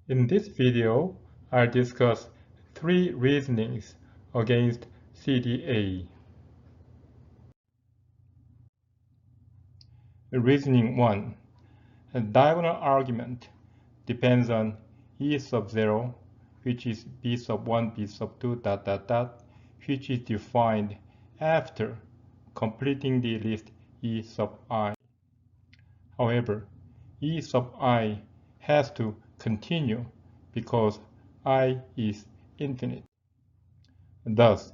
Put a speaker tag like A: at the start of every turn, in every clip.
A: In this video, I'll discuss 3 reasonings against CDA. Reasoning 1. A diagonal argument depends on E sub 0, which is B sub 1, B sub 2, which is defined after completing the list E sub I. However, E sub I has to continue because I is infinite. Thus,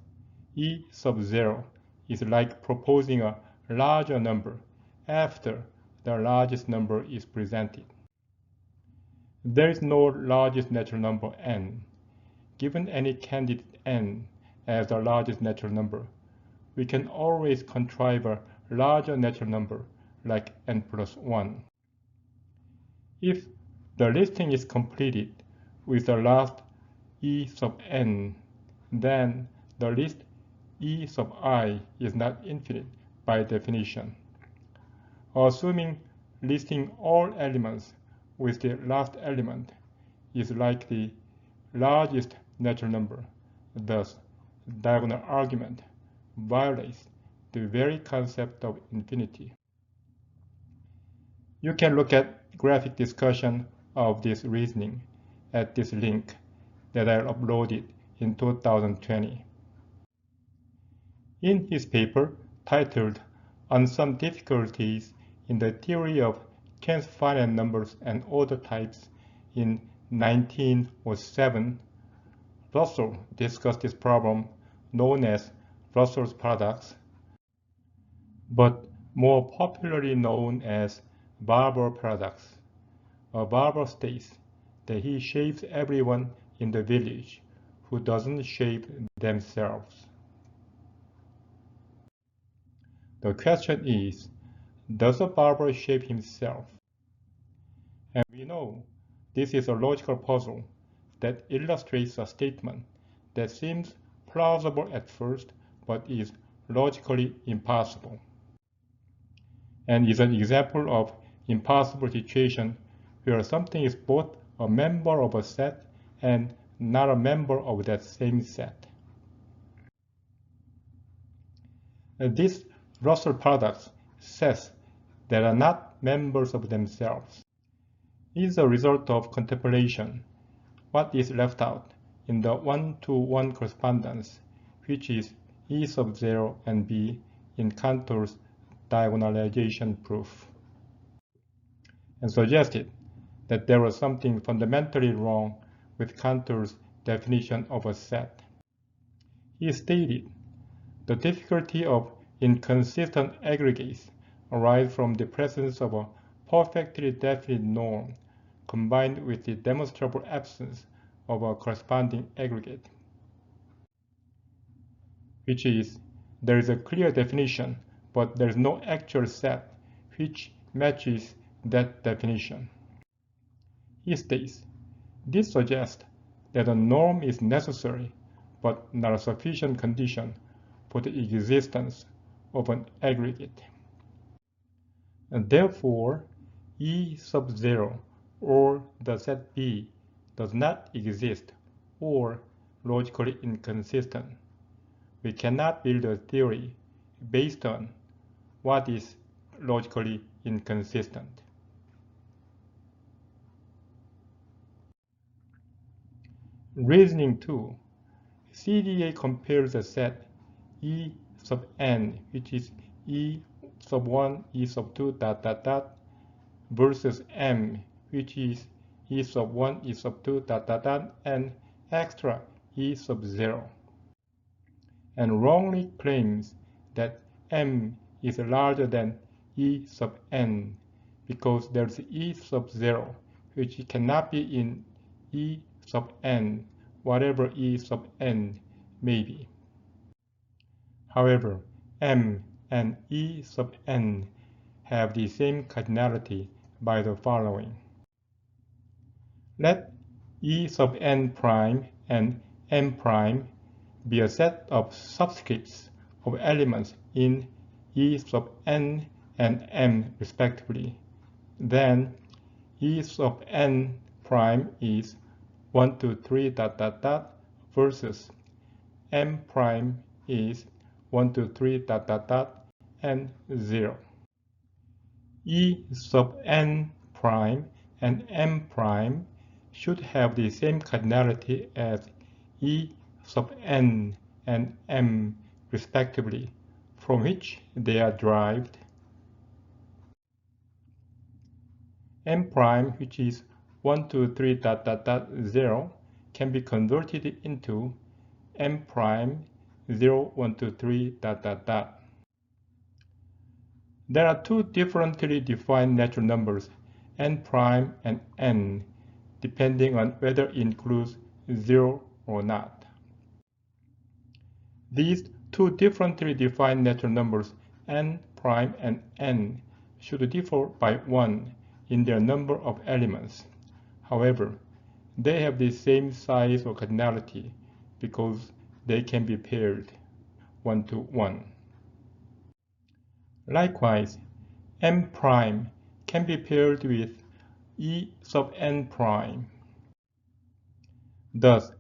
A: E sub 0 is like proposing a larger number after the largest number is presented. There is no largest natural number n. Given any candidate n as the largest natural number, we can always contrive a larger natural number like n plus 1. If the listing is completed with the last E sub n, then the list E sub I is not infinite by definition. Assuming listing all elements with the last element is like the largest natural number, thus diagonal argument violates the very concept of infinity. You can look at graphic discussion of this reasoning at this link that I uploaded in 2020. In his paper titled On Some Difficulties in the Theory of Transfinite Numbers and Order Types in 1907, Russell discussed this problem known as Russell's paradox, but more popularly known as barber paradox. A barber states that he shaves everyone in the village who doesn't shave themselves. The question is, does a barber shave himself? And we know this is a logical puzzle that illustrates a statement that seems plausible at first but is logically impossible, and is an example of impossible situation where something is both a member of a set and not a member of that same set. This Russell paradox says they are not members of themselves. It is a result of contemplation. What is left out in the 1-to-1 correspondence, which is E sub 0 and B in Cantor's diagonalization proof, and suggested that there was something fundamentally wrong with Cantor's definition of a set. He stated, the difficulty of inconsistent aggregates arises from the presence of a perfectly definite norm combined with the demonstrable absence of a corresponding aggregate, which is, there is a clear definition, but there is no actual set which matches that definition. He states, this suggests that a norm is necessary, but not a sufficient condition for the existence of an aggregate. And therefore, E sub 0 or the set B does not exist or logically inconsistent. We cannot build a theory based on what is logically inconsistent. Reasoning 2. CDA compares the set E sub n, which is E sub 1, E sub 2, versus M, which is E sub 1, E sub 2, and extra E sub 0, and wrongly claims that M is larger than E sub n because there's E sub 0, which cannot be in E sub n, whatever E sub n may be. However, M and E sub n have the same cardinality by the following. Let E sub n prime and M prime be a set of subscripts of elements in E sub n and M respectively. Then E sub n prime is 1 to 3 dot dot dot versus m prime is 1 to 3 dot dot dot and 0. E sub n prime and m prime should have the same cardinality as E sub n and m respectively, from which they are derived. M prime, which is 1 to 3 dot dot dot 0, can be converted into m prime 0 1 to 3 dot dot dot. There are two differently defined natural numbers, n prime and n, depending on whether it includes 0 or not. These two differently defined natural numbers, n prime and n, should differ by 1 in their number of elements. However, they have the same size or cardinality because they can be paired 1 to 1. Likewise, m prime can be paired with E sub n prime. Thus,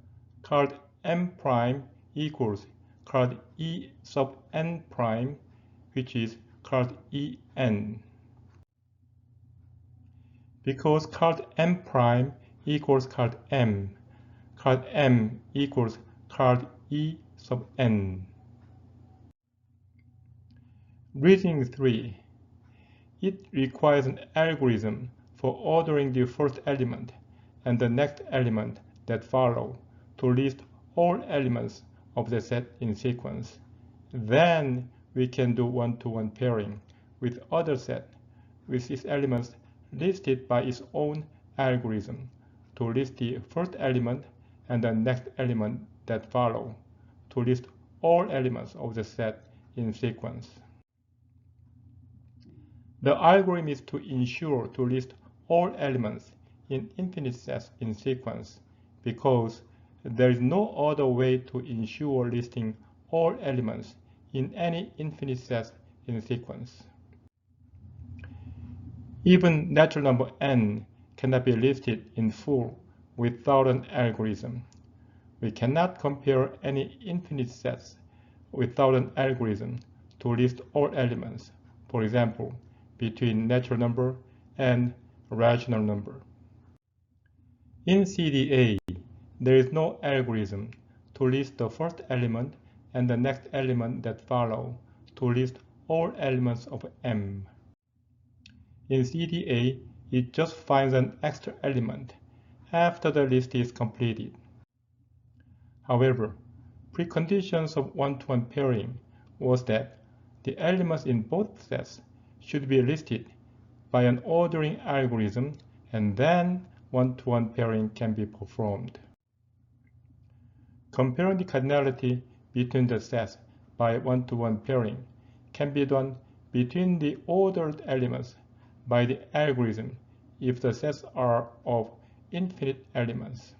A: card m prime equals card E sub n prime, which is card En. Because card m prime equals card m equals card E sub n. Reasoning 3. It requires an algorithm for ordering the first element and the next element that follow to list all elements of the set in sequence. Then we can do one-to-one pairing with other set with its elements listed by its own algorithm to list the first element and the next element that follow to list all elements of the set in sequence. The algorithm is to ensure to list all elements in infinite sets in sequence because there is no other way to ensure listing all elements in any infinite set in sequence. Even natural number n cannot be listed in full without an algorithm. We cannot compare any infinite sets without an algorithm to list all elements, for example, between natural number and rational number. In CDA, there is no algorithm to list the first element and the next element that follow to list all elements of M. In CDA, it just finds an extra element after the list is completed. However, preconditions of one-to-one pairing was that the elements in both sets should be listed by an ordering algorithm, and then one-to-one pairing can be performed. Comparing the cardinality between the sets by one-to-one pairing can be done between the ordered elements by the algorithm if the sets are of infinite elements.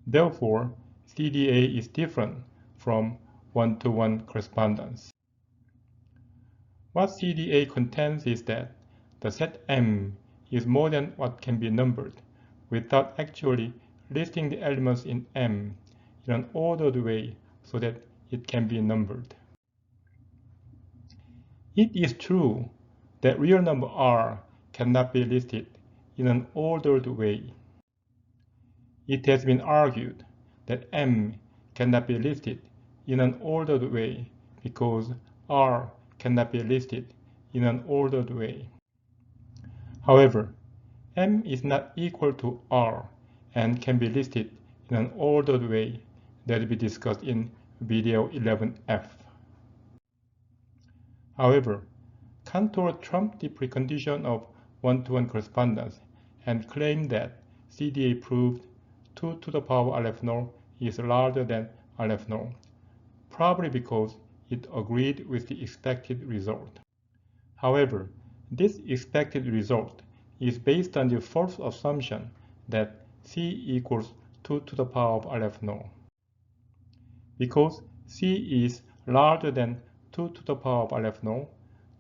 A: Therefore, CDA is different from one-to-one correspondence. What CDA contains is that the set M is more than what can be numbered without actually listing the elements in M in an ordered way so that it can be numbered. It is true that real number R cannot be listed in an ordered way. It has been argued that M cannot be listed in an ordered way because R cannot be listed in an ordered way. However, M is not equal to R and can be listed in an ordered way that will be discussed in video 11F. However, Cantor trumped the precondition of one-to-one correspondence and claimed that CDA proved 2 to the power Aleph null is larger than Aleph null, probably because it agreed with the expected result. However, this expected result is based on the false assumption that C equals 2 to the power of Aleph null. Because C is larger than 2 to the power of Aleph null,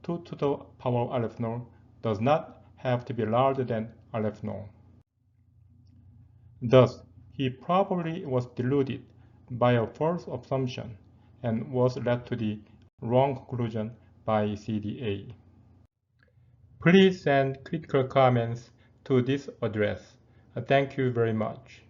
A: 2 to the power of Aleph null does not have to be larger than Aleph null. Thus, he probably was deluded by a false assumption and was led to the wrong conclusion by CDA. Please send critical comments to this address. Thank you very much.